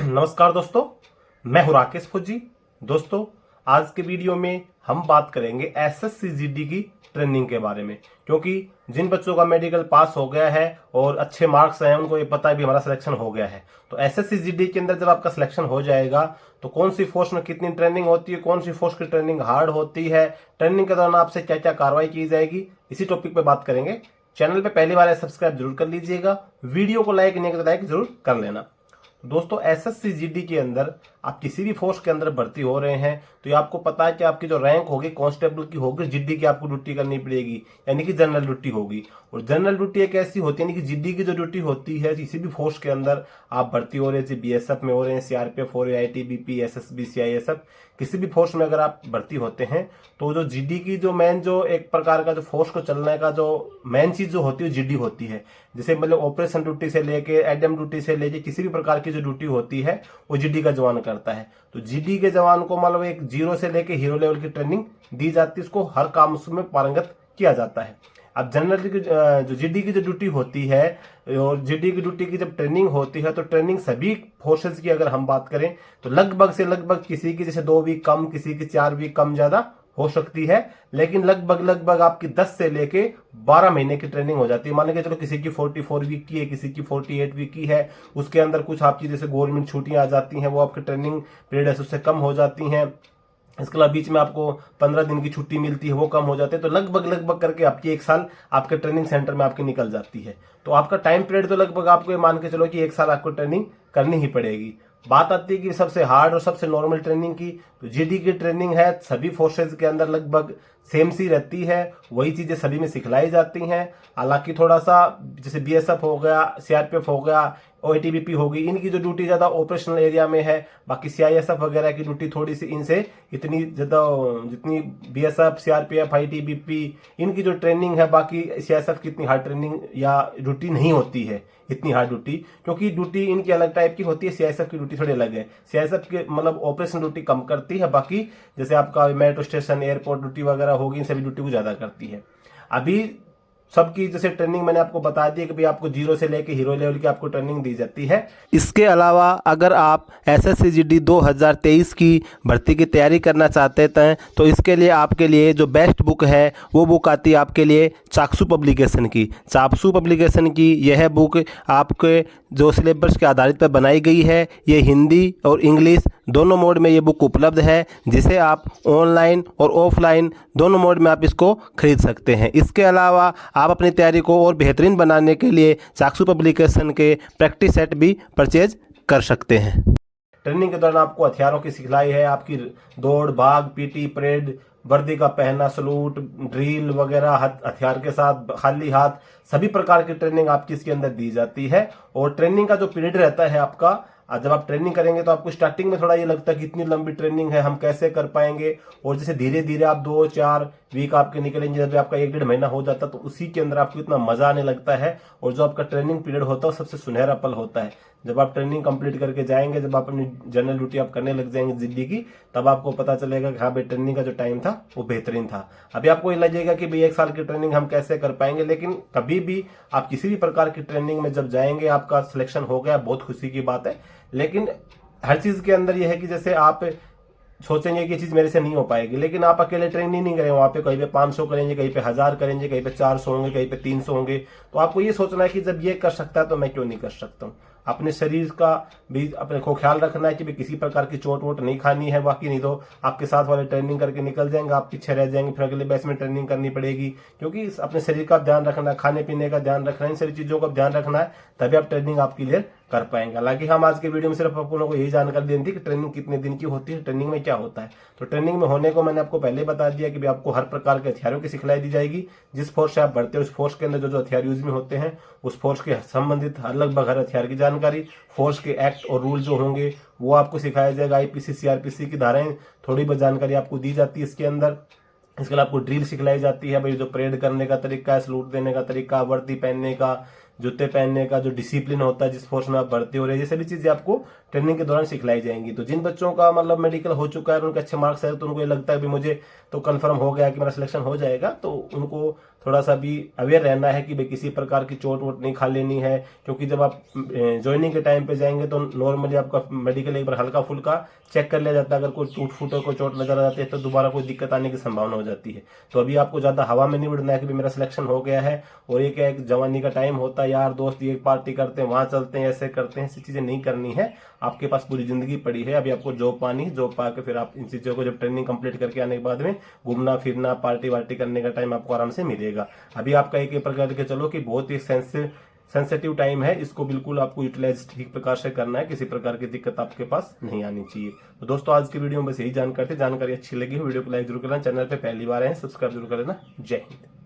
नमस्कार दोस्तों, मैं हूं राकेश फौजी। दोस्तों, आज के वीडियो में हम बात करेंगे एसएससी जीडी की ट्रेनिंग के बारे में, क्योंकि जिन बच्चों का मेडिकल पास हो गया है और अच्छे मार्क्स हैं उनको ये पता है भी हमारा सिलेक्शन हो गया है। तो एसएससी जीडी के अंदर जब आपका सिलेक्शन हो जाएगा तो कौन सी फोर्स में कितनी ट्रेनिंग होती है, कौन सी फोर्स की ट्रेनिंग हार्ड होती है, ट्रेनिंग के दौरान आपसे क्या क्या कार्रवाई की जाएगी, इसी टॉपिक पे बात करेंगे। चैनल पे पहली बार है सब्सक्राइब जरूर कर लीजिएगा, वीडियो को लाइक नहीं किया तो लाइक जरूर कर लेना। दोस्तों, एसएससी जीडी के अंदर आप किसी भी फोर्स के अंदर भर्ती हो रहे हैं तो ये आपको पता है कि आपकी जो रैंक होगी कांस्टेबल की होगी, जीडी की आपको ड्यूटी करनी पड़ेगी, यानी कि जनरल ड्यूटी होगी। और जनरल ड्यूटी एक ऐसी होती है, यानी कि जीडी की जो ड्यूटी होती है, किसी भी फोर्स के अंदर आप भर्ती हो रहे हैं, बीएसएफ में हो रहे हैं, सीआरपीएफ हो रहे हैं, आईटीबीपी, एसएसबी, सीआईएसएफ, किसी भी फोर्स में अगर आप भर्ती होते हैं तो जो जीडी की जो मेन जो एक प्रकार का जो फोर्स को चलने का जो मेन चीज जो होती है जीडी होती है। जैसे मतलब ऑपरेशन ड्यूटी से लेके एडम ड्यूटी से लेके किसी भी प्रकार की जो ड्यूटी होती है वो जीडी का जवान करता है। तो जीडी के जवान को मतलब एक जीरो से लेके हीरो लेवल की ट्रेनिंग दी जाती है, उसको हर काम उसमें पारंगत किया जाता है। अब जनरल की जो जीडी की जो ड्यूटी होती है और जीडी की ड्यूटी की जब ट्रेनिंग होती है तो ट्रेनिंग सभी फोर्सेज की अगर हम बात करें तो लगभग से लगभग किसी की जैसे 2 वीक कम, किसी की 4 वीक कम ज्यादा हो सकती है, लेकिन लगभग आपकी 10 से लेके 12 महीने की ट्रेनिंग हो जाती है। मान के चलो किसी की 44 वीक की है, किसी की 48 वीक की है, उसके अंदर कुछ आपकी जैसे गवर्नमेंट छुट्टियां आ जाती हैं, वो आपकी ट्रेनिंग पीरियड है उससे कम हो जाती हैं। इसके अलावा बीच में आपको 15 दिन की छुट्टी मिलती है, वो कम हो जाते हैं। तो लगभग करके आपकी 1 साल आपके ट्रेनिंग सेंटर में आपकी निकल जाती है। तो आपका टाइम पीरियड तो लगभग आपको ये मान के चलो कि 1 साल आपको ट्रेनिंग करनी ही पड़ेगी। बात आती है कि सबसे हार्ड और सबसे नॉर्मल ट्रेनिंग की, तो जीडी की ट्रेनिंग है सभी फोर्सेज के अंदर लगभग सेम सी रहती है, वही चीजें सभी में सिखलाई जाती हैं। हालांकि थोड़ा सा जैसे बीएसएफ हो गया, सीआरपीएफ हो गया, आईटीबीपी होगी, इनकी जो ड्यूटी ज्यादा ऑपरेशनल एरिया में है। बाकी सीआईएसएफ वगैरह की ड्यूटी थोड़ी सी इनसे इतनी ज्यादा, जितनी बीएसएफ, सीआरपीएफ, आईटीबीपी इनकी जो ट्रेनिंग है, बाकी सीआईएसएफ की इतनी हार्ड ट्रेनिंग या ड्यूटी नहीं होती है, इतनी हार्ड ड्यूटी, क्योंकि ड्यूटी इनकी अलग टाइप की होती है। सीआईएसएफ की ड्यूटी थोड़ी अलग है। सीआईएसएफ के मतलब ऑपरेशन ड्यूटी कम करती है, बाकी जैसे आपका मेट्रो स्टेशन, एयरपोर्ट ड्यूटी वगैरह होगी, इन सभी ड्यूटी को ज्यादा करती है। अभी सबकी जैसे ट्रेनिंग मैंने आपको बता दी कि भाई आपको जीरो से लेके हीरो लेवल की आपको ट्रेनिंग दी जाती है। इसके अलावा अगर आप एसएससी जीडी 2023 की भर्ती की तैयारी करना चाहते हैं तो इसके लिए आपके लिए जो बेस्ट बुक है वो बुक आती है आपके लिए चाक्षु पब्लिकेशन की। चाक्षु पब्लिकेशन की यह बुक आपके जो सिलेबस के आधारित पर बनाई गई है, ये हिंदी और इंग्लिश दोनों मोड में ये बुक उपलब्ध है, जिसे आप ऑनलाइन और ऑफलाइन दोनों मोड में आप इसको खरीद सकते हैं। इसके अलावा आप अपनी तैयारी को और बेहतरीन बनाने के लिए चाक्षु पब्लिकेशन के प्रैक्टिस सेट भी परचेज कर सकते हैं। ट्रेनिंग के दौरान आपको हथियारों की सिखलाई है, आपकी दौड़, भाग, पीटी, परेड, वर्दी का पहनना, सलूट, ड्रिल वगैरह, हथियार के साथ खाली हाथ, सभी प्रकार की ट्रेनिंग आपकी इसके अंदर दी जाती है। और ट्रेनिंग का जो पीरियड रहता है आपका, जब आप ट्रेनिंग करेंगे तो आपको स्टार्टिंग में थोड़ा ये लगता है कि इतनी लंबी ट्रेनिंग है, हम कैसे कर पाएंगे। और जैसे धीरे धीरे आप 2-4 वीक आपके निकलेंगे, जब आपका 1-1.5 महीना हो जाता है तो उसी के अंदर आपको इतना मजा आने लगता है। और जो आपका ट्रेनिंग पीरियड होता है वो सबसे सुनहरा पल होता है। जब आप ट्रेनिंग कंप्लीट करके जाएंगे, जब आप अपनी जनरल ड्यूटी आप करने लग जाएंगे जीडी की, तब आपको पता चलेगा कि हाँ भाई ट्रेनिंग का जो टाइम था वो बेहतरीन था। अभी आपको ये लगेगा कि भाई 1 साल की ट्रेनिंग हम कैसे कर पाएंगे, लेकिन कभी भी आप किसी भी प्रकार की ट्रेनिंग में जब जाएंगे, आपका सिलेक्शन हो गया, बहुत खुशी की बात है। लेकिन हर चीज के अंदर यह है कि जैसे आप सोचेंगे कि ये चीज मेरे से नहीं हो पाएगी, लेकिन आप अकेले ट्रेनिंग नहीं करेंगे, वहां पे कहीं पे 500 करेंगे, कहीं पे 1000 करेंगे, कहीं पे 400 होंगे, कहीं पे 300 होंगे। तो आपको ये सोचना है कि जब ये कर सकता है तो मैं क्यों नहीं कर सकता हूँ। अपने शरीर का भी अपने को ख्याल रखना है कि भी किसी प्रकार की चोट वोट नहीं खानी है। बाकी नहीं तो आपके साथ वाले ट्रेनिंग करके निकल जाएंगे, आप पीछे रह जाएंगे, फिर अगले बैच में ट्रेनिंग करनी पड़ेगी। क्योंकि अपने शरीर का ध्यान रखना है, खाने पीने का ध्यान रखना है, इन सारी चीजों का ध्यान रखना है, तभी आप ट्रेनिंग आप क्लियर कर पाएंगे। हालांकि हम आज के वीडियो में सिर्फ आप लोगों को यही जानकारी देनी थी कि ट्रेनिंग कितने दिन की होती है, ट्रेनिंग में क्या होता है। तो ट्रेनिंग में होने को मैंने आपको पहले बता दिया कि आपको हर प्रकार के हथियारों की सिखलाई दी जाएगी। जिस फोर्स से आप बढ़ते हैं उस फोर्स के अंदर जो जो हथियार यूज में होते हैं, उस फोर्स के संबंधित लगभग हर हथियार की जानकारी, फोर्स के एक्ट और रूल जो होंगे वो आपको सिखाया जाएगा। आईपीसी, सीआरपीसी की धाराएं थोड़ी बहुत जानकारी आपको दी जाती है इसके अंदर। इसके अलावा आपको ड्रिल सिखलाई जाती है, भाई जो परेड करने का तरीका है, सलूट देने का तरीका, वर्दी पहनने का, जूते पहनने का जो डिसिप्लिन होता है जिस फोर्स में आप भर्ती हो रहे हैं, ये सभी चीजें आपको ट्रेनिंग के दौरान सिखलाई जाएंगी। तो जिन बच्चों का मतलब मेडिकल हो चुका है और उनके अच्छे मार्क्स है, तो उनको ये लगता है कि मुझे तो कंफर्म हो गया कि मेरा सिलेक्शन हो जाएगा, तो उनको थोड़ा सा भी अवेयर रहना है कि भाई किसी प्रकार की चोट वोट नहीं खा लेनी है, क्योंकि जब आप ज्वाइनिंग के टाइम पे जाएंगे तो नॉर्मली आपका मेडिकल एक बार हल्का फुल्का चेक कर लिया जाता है। अगर कोई टूट फूट कोई चोट नजर आ जाती है तो दोबारा कोई दिक्कत आने की संभावना हो जाती है। तो अभी आपको ज्यादा हवा में नहीं उड़ना है कि मेरा सिलेक्शन हो गया है और ये क्या एक जवानी का टाइम होता है, यार दोस्त ये पार्टी करते हैं, वहां चलते हैं, ऐसे करते हैं, ऐसी चीजें नहीं करनी है। आपके पास पूरी जिंदगी पड़ी है, अभी आपको जॉब पानी है, जॉब पा के फिर आप इन चीजों को जब ट्रेनिंग कंप्लीट करके आने के बाद में घूमना फिरना पार्टी वार्टी करने का टाइम आपको आराम से मिलेगा। अभी आपका एक प्रकार के चलो कि बहुत ही सेंसिटिव टाइम है, इसको बिल्कुल आपको यूटिलाइज ठीक प्रकार से करना है, किसी प्रकार की दिक्कत आपके पास नहीं आनी चाहिए। तो दोस्तों आज की वीडियो में बस यही जानकारी थी। जानकारी अच्छी लगी हो वीडियो को लाइक जरूर करना, चैनल पे पहली बार है सब्सक्राइब जरूर कर लेना। जय हिंद।